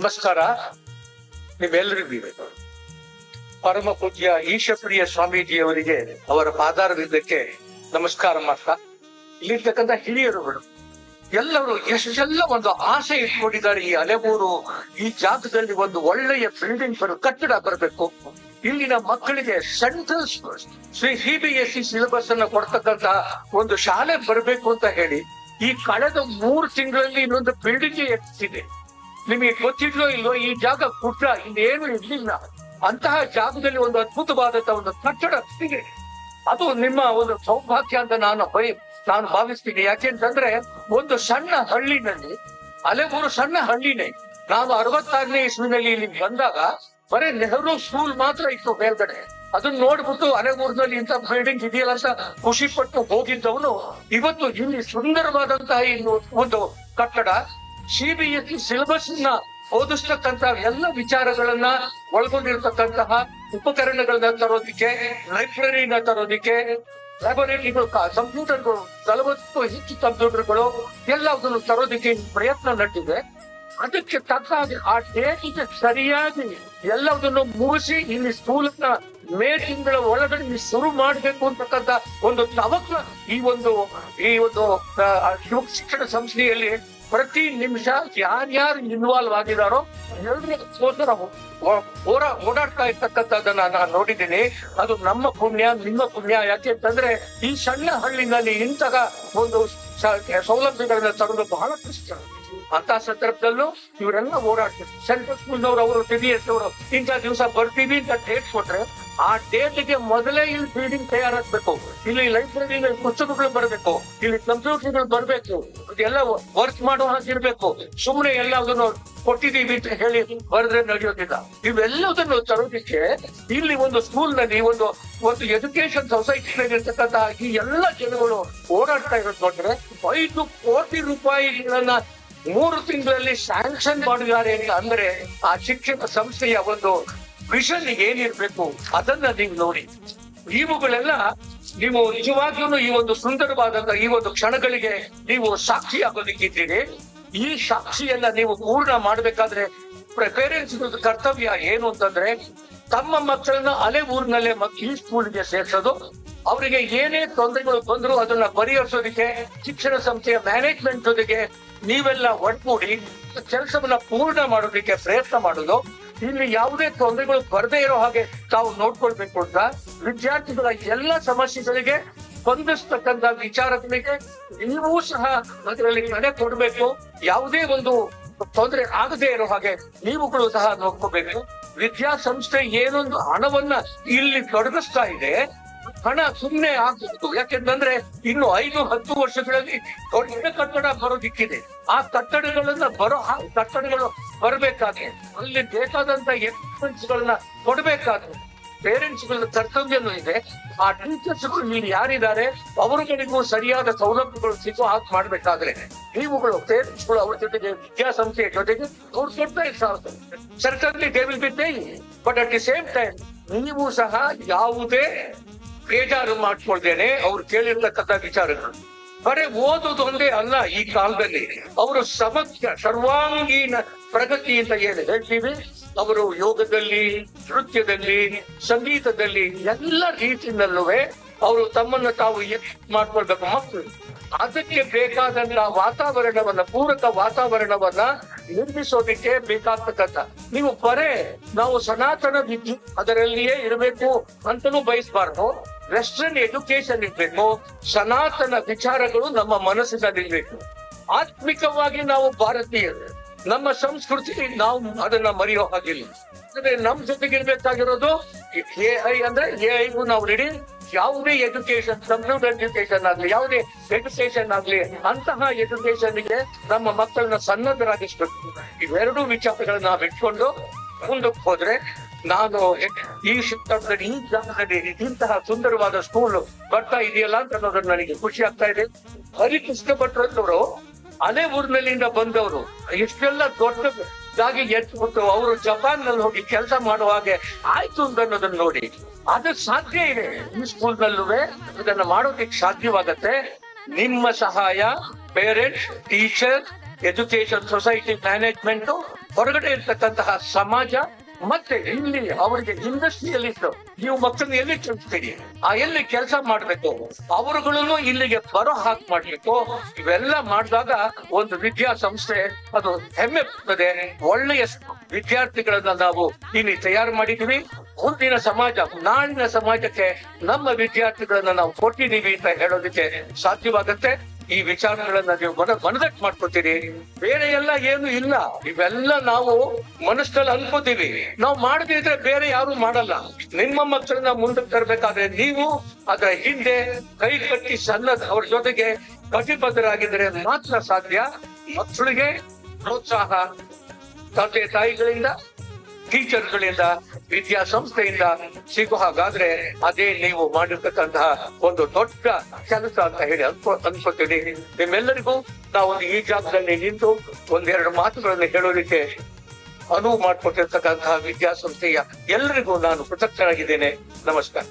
ನಮಸ್ಕಾರ. ನೀವೆಲ್ಲರಿಗೂ ಪರಮ ಪೂಜ್ಯ ಈಶಪ್ರಿಯ ಸ್ವಾಮೀಜಿಯವರಿಗೆ ಅವರ ಪಾದಾರವಿದ್ದಕ್ಕೆ ನಮಸ್ಕಾರ ಮಾಡ್ತಾ, ಇಲ್ಲಿರ್ತಕ್ಕಂಥ ಹಿರಿಯರುಗಳು ಎಲ್ಲರೂ ಎಷ್ಟೆಲ್ಲ ಒಂದು ಆಸೆ ಇಟ್ಕೊಂಡಿದ್ದಾರೆ. ಈ ಅಲೆಮೂರು ಈ ಜಾಗದಲ್ಲಿ ಒಂದು ಒಳ್ಳೆಯ ಬಿಲ್ಡಿಂಗ್ ಕಟ್ಟಡ ಬರಬೇಕು, ಇಲ್ಲಿನ ಮಕ್ಕಳಿಗೆ ಸೆಂಟ್ರಲ್ CBSE ಸಿಲೆಬಸ್ ಅನ್ನ ಕೊಡ್ತಕ್ಕಂತ ಒಂದು ಶಾಲೆ ಬರಬೇಕು ಅಂತ ಹೇಳಿ ಈ ಕಳೆದ 3 ತಿಂಗಳಲ್ಲಿ ಇನ್ನೊಂದು ಬಿಲ್ಡಿಂಗ್ ಎತ್ತಿದೆ. ನಿಮಗೆ ಗೊತ್ತಿದ್ಲೋ ಇಲ್ವೋ, ಈ ಜಾಗ ಪುಟ್ಟ ಇನ್ನೇನು ಇರ್ಲಿಲ್ಲ. ಅಂತಹ ಜಾಗದಲ್ಲಿ ಒಂದು ಅದ್ಭುತವಾದಂತಹ ಒಂದು ಕಟ್ಟಡ ಇದೆ. ಅದು ನಿಮ್ಮ ಒಂದು ಸೌಭಾಗ್ಯ ಅಂತ ನಾನು ಭಾವಿಸ್ತೀನಿ. ಯಾಕೆಂತಂದ್ರೆ ಒಂದು ಸಣ್ಣ ಹಳ್ಳಿನಲ್ಲಿ, ಅಲೆಮೂರು ಸಣ್ಣ ಹಳ್ಳಿನೇ. ನಾನು 66ನೇ ಇಸ್ವಿನಲ್ಲಿ ಇಲ್ಲಿ ಬಂದಾಗ ಬರೀ ನೆಹರು ಸ್ಕೂಲ್ ಮಾತ್ರ ಇತ್ತು ಮೇಲ್ಗಡೆ. ಅದನ್ನ ನೋಡ್ಬಿಟ್ಟು ಅಲೆಮೂರಿನಲ್ಲಿ ಇಂಥ ಬಿಲ್ಡಿಂಗ್ ಇದೆಯಲ್ಲ ಅಂತ ಖುಷಿ ಪಟ್ಟು ಹೋಗಿದ್ದವನು ಇವತ್ತು ಇಲ್ಲಿ ಸುಂದರವಾದಂತಹ ಒಂದು ಕಟ್ಟಡ, CBSE ಸಿಲೆಬಸ್ ನ ಓದಿಸ್ತಕ್ಕಂತಹ ಎಲ್ಲ ವಿಚಾರಗಳನ್ನ ಒಳಗೊಂಡಿರ್ತಕ್ಕಂತಹ ಉಪಕರಣಗಳನ್ನ ತರೋದಿಕ್ಕೆ, ಲೈಬ್ರರಿನ ತರೋದಿಕ್ಕೆ, ಲ್ಯಾಬೊರೇಟರಿಗಳು, ಕಂಪ್ಯೂಟರ್ಗಳು, 40 ಹೆಚ್ಚು ಕಂಪ್ಯೂಟರ್ಗಳು ಎಲ್ಲದನ್ನು ತರೋದಿಕ್ಕೆ ಪ್ರಯತ್ನ ನಟ್ಟಿದೆ. ಅದಕ್ಕೆ ತಕ್ಕ ಹಾಗೆ ಆ ಡೇಟಿಗೆ ಸರಿಯಾಗಿ ಎಲ್ಲದನ್ನು ಮುಗಿಸಿ ಇಲ್ಲಿ ಸ್ಕೂಲ್ನ ಮೇ ತಿಂಗಳ ಒಳಗಡೆ ಶುರು ಮಾಡಬೇಕು ಅಂತಕ್ಕಂಥ ಒಂದು ತವಕ ಈ ಒಂದು ಶಿಕ್ಷಣ ಸಂಸ್ಥೆಯಲ್ಲಿ ಪ್ರತಿ ನಿಮಿಷ ಯಾರ್ಯಾರು ಇನ್ವಾಲ್ವ್ ಆಗಿದಾರೋ ಎಲ್ಲರಿಗೋಸ್ಕರ ಓಡಾಡ್ತಾ ಇರ್ತಕ್ಕಂಥದ್ದನ್ನ ನಾನು ನೋಡಿದ್ದೀನಿ. ಅದು ನಮ್ಮ ಪುಣ್ಯ, ನಿಮ್ಮ ಪುಣ್ಯ. ಯಾಕೆಂತಂದ್ರೆ ಈ ಸಣ್ಣ ಹಳ್ಳಿನಲ್ಲಿ ಇಂತಹ ಒಂದು ಸೌಲಭ್ಯಗಳನ್ನ ತರೋದು ಬಹಳ ಕಷ್ಟ. ಅಂತ ಸಂದರ್ಭದಲ್ಲೂ ಇವರೆಲ್ಲ ಓಡಾಡ್ತಾರೆ. ಸೆಂಟ್ರಲ್ ಸ್ಕೂಲ್ನವ್ರು, ಅವರು CBSE ಅವರು ಇಂಥ ದಿವಸ ಬರ್ತೀವಿ ಅಂತ ಡೇಟ್ ಕೊಟ್ರೆ ಆ ಡೇಟ್ಗೆ ಮೊದಲೇ ಇಲ್ಲಿ ಬಿಲ್ಡಿಂಗ್ ತಯಾರಾಗ್ಬೇಕು, ಇಲ್ಲಿ ಲೈಬ್ರರಿ ಪುಸ್ತಕಗಳು ಬರಬೇಕು, ಇಲ್ಲಿ ಕಂಪ್ಯೂಟರ್ಗಳು ಬರ್ಬೇಕು, ಅದೆಲ್ಲ ವರ್ಕ್ ಮಾಡೋ ಹಾಗಿರ್ಬೇಕು. ಸುಮ್ಮನೆ ಎಲ್ಲದನ್ನು ಕೊಟ್ಟಿದ್ದೀವಿ ಅಂತ ಹೇಳಿ ಬರೆದ್ರೆ ನಡೆಯೋದಿಲ್ಲ. ಇವೆಲ್ಲದನ್ನು ತರೋದಿಕ್ಕೆ ಇಲ್ಲಿ ಒಂದು ಸ್ಕೂಲ್ ನಲ್ಲಿ ಒಂದು ಎಜುಕೇಶನ್ ಸೊಸೈಟಿನಲ್ಲಿ ಇರ್ತಕ್ಕಂಥ ಈ ಎಲ್ಲ ಜನಗಳು ಓಡಾಡ್ತಾ ಇರೋದು ನೋಡ್ರೆ 5 ಕೋಟಿ ರೂಪಾಯಿಗಳನ್ನ 3 ತಿಂಗಳಲ್ಲಿ ಸ್ಯಾಂಕ್ಷನ್ ಮಾಡಿದ್ದಾರೆ ಅಂತ ಅಂದ್ರೆ ಆ ಶಿಕ್ಷಣ ಸಂಸ್ಥೆಯ ಒಂದು ವಿಷನ್ ಏನಿರ್ಬೇಕು ಅದನ್ನ ನೀವು ನೋಡಿ. ಇವುಗಳೆಲ್ಲ ನೀವು ನಿಜವಾಗ್ಲೂ ಈ ಒಂದು ಸುಂದರವಾದಂತಹ ಈ ಒಂದು ಕ್ಷಣಗಳಿಗೆ ನೀವು ಸಾಕ್ಷಿ ಆಗೋದಿಕ್ಕಿದ್ದೀರಿ. ಈ ಸಾಕ್ಷಿಯನ್ನ ನೀವು ಪೂರ್ಣ ಮಾಡ್ಬೇಕಾದ್ರೆ ಪೇರೆಂಟ್ಸ್ ಕರ್ತವ್ಯ ಏನು ಅಂತಂದ್ರೆ, ತಮ್ಮ ಮಕ್ಕಳನ್ನ ಅಲೆಮೂರಿನಲ್ಲೇ ಈ ಸ್ಕೂಲ್ಗೆ ಸೇರ್ಸೋದು. ಅವರಿಗೆ ಏನೇ ತೊಂದರೆಗಳು ಬಂದ್ರು ಅದನ್ನ ಪರಿಹರಿಸೋದಿಕ್ಕೆ ಶಿಕ್ಷಣ ಸಂಸ್ಥೆಯ ಮ್ಯಾನೇಜ್ಮೆಂಟ್ ಜೊತೆಗೆ ನೀವೆಲ್ಲ ಒಟ್ಗೂಡಿ ಕೆಲಸವನ್ನ ಪೂರ್ಣ ಮಾಡೋದಿಕ್ಕೆ ಪ್ರಯತ್ನ ಮಾಡೋದು. ಇಲ್ಲಿ ಯಾವುದೇ ತೊಂದರೆಗಳು ಬರದೇ ಇರೋ ಹಾಗೆ ತಾವು ನೋಡ್ಕೊಳ್ಬೇಕು ಅಂತ ವಿದ್ಯಾರ್ಥಿಗಳ ಎಲ್ಲ ಸಮಸ್ಯೆಗಳಿಗೆ ಸ್ಪಂದಿಸ್ತಕ್ಕಂಥ ವಿಚಾರಗಳಿಗೆ ನೀವು ಸಹ ಅದರಲ್ಲಿ ಕಡೆ ಕೊಡ್ಬೇಕು. ಯಾವುದೇ ಒಂದು ತೊಂದರೆ ಆಗದೆ ಇರೋ ಹಾಗೆ ನೀವುಗಳು ಸಹ ನೋಡ್ಕೋಬೇಕು. ವಿದ್ಯಾಸಂಸ್ಥೆ ಏನೊಂದು ಹಣವನ್ನ ಇಲ್ಲಿ ತೊಡಗಿಸ್ತಾ ಇದೆ, ಹಣ ಸುಮ್ಮನೆ ಆಗ್ಬೇಕು. ಯಾಕೆಂತಂದ್ರೆ ಇನ್ನು 5-10 ವರ್ಷಗಳಲ್ಲಿ ದೊಡ್ಡ ಕಟ್ಟಡ ಬರೋದಿಕ್ಕಿದೆ. ಆ ಕಟ್ಟಡಗಳನ್ನ ಕಟ್ಟಡಗಳು ಬರಬೇಕಾದ್ರೆ ಅಲ್ಲಿ ಬೇಕಾದಂತ ಎಕ್ವಿಪ್ಮೆಂಟ್ಸ್ ಗಳನ್ನ ಕೊಡ್ಬೇಕಾದ್ರೆ ಪೇರೆಂಟ್ಸ್ ಗಳ ಕರ್ತವ್ಯನೂ ಇದೆ. ಆ ಟೀಚರ್ಸ್ ಇಲ್ಲಿ ಯಾರಿದ್ದಾರೆ ಅವರುಗಳಿಗೂ ಸರಿಯಾದ ಸೌಲಭ್ಯಗಳು ಸಿಗೋ ಹಾಗೆ ಮಾಡ್ಬೇಕಾದ್ರೆ ನೀವುಗಳು ಪೇರೆಂಟ್ಸ್ ಗಳು ಅವ್ರ ಜೊತೆಗೆ ವಿದ್ಯಾಸಂಸ್ಥೆಯ ಜೊತೆಗೆ ಅವ್ರು ಕೊಡ್ತಾ ಇರ್ತಾರೆ. ಸರ್ಕಾರದಲ್ಲಿ they will be paying, but at the same time ನೀವು ಸಹ ಯಾವುದೇ ಬೇಜಾರು ಮಾಡ್ಕೊಳ್ದೇನೆ ಅವ್ರು ಕೇಳಿರ್ತಕ್ಕಂಥ ವಿಚಾರಗಳು ಬರೀ ಓದೋದು ಒಂದೇ ಅಲ್ಲ. ಈ ಕಾಲದಲ್ಲಿ ಅವರು ಸಮಗ್ರ ಸರ್ವಾಂಗೀಣ ಪ್ರಗತಿ ಅಂತ ಏನು ಹೇಳ್ತೀವಿ, ಅವರು ಯೋಗದಲ್ಲಿ, ನೃತ್ಯದಲ್ಲಿ, ಸಂಗೀತದಲ್ಲಿ ಎಲ್ಲ ರೀತಿಯಲ್ಲೂ ಅವರು ತಮ್ಮನ್ನ ತಾವು ಮಾಡ್ಕೊಳ್ಬೇಕು ಮಕ್ಕಳು. ಅದಕ್ಕೆ ಬೇಕಾದಂತಹ ವಾತಾವರಣವನ್ನ, ಪೂರಕ ವಾತಾವರಣವನ್ನ ನಿರ್ಮಿಸೋದಿಕ್ಕೆ ಬೇಕಾಗ್ತಕ್ಕಂಥ ನೀವು ನಾವು ಸನಾತನ ವಿದ್ಯೆ ಅದರಲ್ಲಿಯೇ ಇರಬೇಕು ಅಂತಲೂ ಬಯಸಬಾರ್ದು. ವೆಸ್ಟರ್ನ್ ಎಜುಕೇಶನ್ ಇರ್ಬೇಕು, ಸನಾತನ ವಿಚಾರಗಳು ನಮ್ಮ ಮನಸ್ಸಿನಲ್ಲಿರ್ಬೇಕು. ಆತ್ಮಿಕವಾಗಿ ನಾವು ಭಾರತೀಯರು, ನಮ್ಮ ಸಂಸ್ಕೃತಿ ನಾವು ಅದನ್ನ ಮರೆಯೋ ಹಾಗಿಲ್ಲ. ಅಂದ್ರೆ ನಮ್ ಜೊತೆಗಿರ್ಬೇಕಾಗಿರೋದು AI ಅಂದ್ರೆ AIಗೂ ನಾವು ರೆಡಿ. ಯಾವುದೇ ಎಜುಕೇಶನ್, ಕಂಪ್ಯೂಟರ್ ಎಜುಕೇಶನ್ ಆಗ್ಲಿ, ಯಾವುದೇ ಎಜುಕೇಶನ್ ಆಗ್ಲಿ, ಅಂತಹ ಎಜುಕೇಶನ್ಗೆ ನಮ್ಮ ಮಕ್ಕಳನ್ನ ಸನ್ನದ್ಧರಾಗಿಸ್ಬೇಕು. ಇವೆರಡೂ ವಿಚಾರಗಳನ್ನ ನಾವು ಇಟ್ಕೊಂಡು ಮುಂದಕ್ಕೆ ಹೋದ್ರೆ ನಾನು ಈ ಶಿಕ್ಷಣದಲ್ಲಿ ಈ ಜಾಗದಲ್ಲಿ ಇಂತಹ ಸುಂದರವಾದ ಸ್ಕೂಲ್ ಬರ್ತಾ ಇದೆಯಲ್ಲ ಅಂತ ಅನ್ನೋದನ್ನ ನನಗೆ ಖುಷಿ ಆಗ್ತಾ ಇದೆ. ಹರಿಕೃಷ್ಣ ಭಟ್ರವರು ಅಲೆಮೂರಿನಲ್ಲಿಂದ ಬಂದವರು ಇಷ್ಟೆಲ್ಲ ದೊಡ್ಡದಾಗಿ ಎತ್ಬಿಟ್ಟು ಅವರು ಜಪಾನ್ ನಲ್ಲಿ ಹೋಗಿ ಕೆಲಸ ಮಾಡುವ ಹಾಗೆ ಆಯ್ತು ಅಂತ ಅನ್ನೋದನ್ನ ನೋಡಿ ಅದು ಸಾಧ್ಯ ಇದೆ. ಈ ಸ್ಕೂಲ್ ನಲ್ಲೂ ಇದನ್ನ ಮಾಡೋದಕ್ಕೆ ಸಾಧ್ಯವಾಗತ್ತೆ. ನಿಮ್ಮ ಸಹಾಯ, parents, teacher, education society management ಹೊರಗಡೆ ಇರ್ತಕ್ಕಂತಹ ಸಮಾಜ ಮತ್ತೆ ಇಲ್ಲಿ ಅವರಿಗೆ ಇಂಡಸ್ಟ್ರಿಯಲಿಸ್ಟ್ ನೀವು ಮಕ್ಕಳನ್ನ ಎಲ್ಲಿ ಕಳಿಸ್ತೀರಿ, ಎಲ್ಲಿ ಕೆಲಸ ಮಾಡ್ಬೇಕು, ಅವರುಗಳನ್ನು ಇಲ್ಲಿಗೆ ಬರೋ ಹಾಕಿ ಮಾಡ್ಬೇಕು. ಇವೆಲ್ಲ ಮಾಡಿದಾಗ ಒಂದು ವಿದ್ಯಾಸಂಸ್ಥೆ ಅದು ಹೆಮ್ಮೆ ಪಡ್ತದೆ. ಒಳ್ಳೆಯ ವಿದ್ಯಾರ್ಥಿಗಳನ್ನ ನಾವು ಇಲ್ಲಿ ತಯಾರು ಮಾಡಿದೀವಿ. ಮುಂದಿನ ಸಮಾಜ, ನಾಳಿನ ಸಮಾಜಕ್ಕೆ ನಮ್ಮ ವಿದ್ಯಾರ್ಥಿಗಳನ್ನ ನಾವು ಕೊಟ್ಟಿದೀವಿ ಅಂತ ಹೇಳೋದಕ್ಕೆ ಸಾಧ್ಯವಾಗತ್ತೆ. ಈ ವಿಚಾರಗಳನ್ನ ನೀವು ಮನದಟ್ಟು ಮಾಡ್ಕೊತೀರಿ. ಬೇರೆ ಎಲ್ಲ ಏನು ಇಲ್ಲ, ಇವೆಲ್ಲ ನಾವು ಮನಸ್ಸಲ್ಲಿ ಅನ್ಕೋತೀವಿ. ನಾವು ಮಾಡದಿದ್ರೆ ಬೇರೆ ಯಾರು ಮಾಡಲ್ಲ. ನಿಮ್ಮ ಮಕ್ಕಳನ್ನ ಮುಂದಕ್ಕೆ ತರಬೇಕಾದ್ರೆ ನೀವು ಅದರ ಹಿಂದೆ ಕೈ ಕಟ್ಟಿ ಸನ್ನದ ಅವ್ರ ಜೊತೆಗೆ ಕಟಿಬದ್ಧರಾಗಿದ್ರೆ ಮಾತ್ರ ಸಾಧ್ಯ. ಮಕ್ಕಳಿಗೆ ಪ್ರೋತ್ಸಾಹ ತಂದೆ ತಾಯಿಗಳಿಂದ, ಟೀಚರ್ಗಳಿಂದ, ವಿದ್ಯಾಸಂಸ್ಥೆಯಿಂದ ಸಿಗೋ ಹಾಗಾದ್ರೆ ಅದೇ ನೀವು ಮಾಡಿರ್ತಕ್ಕಂತಹ ಒಂದು ದೊಡ್ಡ ಕೆಲಸ ಅಂತ ಹೇಳಿ ಅನ್ಕೋತೀನಿ. ನಿಮ್ಮೆಲ್ಲರಿಗೂ ನಾವೊಂದು ಈ ಜಾಗದಲ್ಲಿ ನಿಂತು ಒಂದೆರಡು ಮಾತುಗಳನ್ನು ಹೇಳೋದಕ್ಕೆ ಅನುವು ಮಾಡಿಕೊಟ್ಟಿರ್ತಕ್ಕಂತಹ ವಿದ್ಯಾಸಂಸ್ಥೆಯ ಎಲ್ಲರಿಗೂ ನಾನು ಕೃತಜ್ಞನಾಗಿದ್ದೇನೆ. ನಮಸ್ಕಾರ.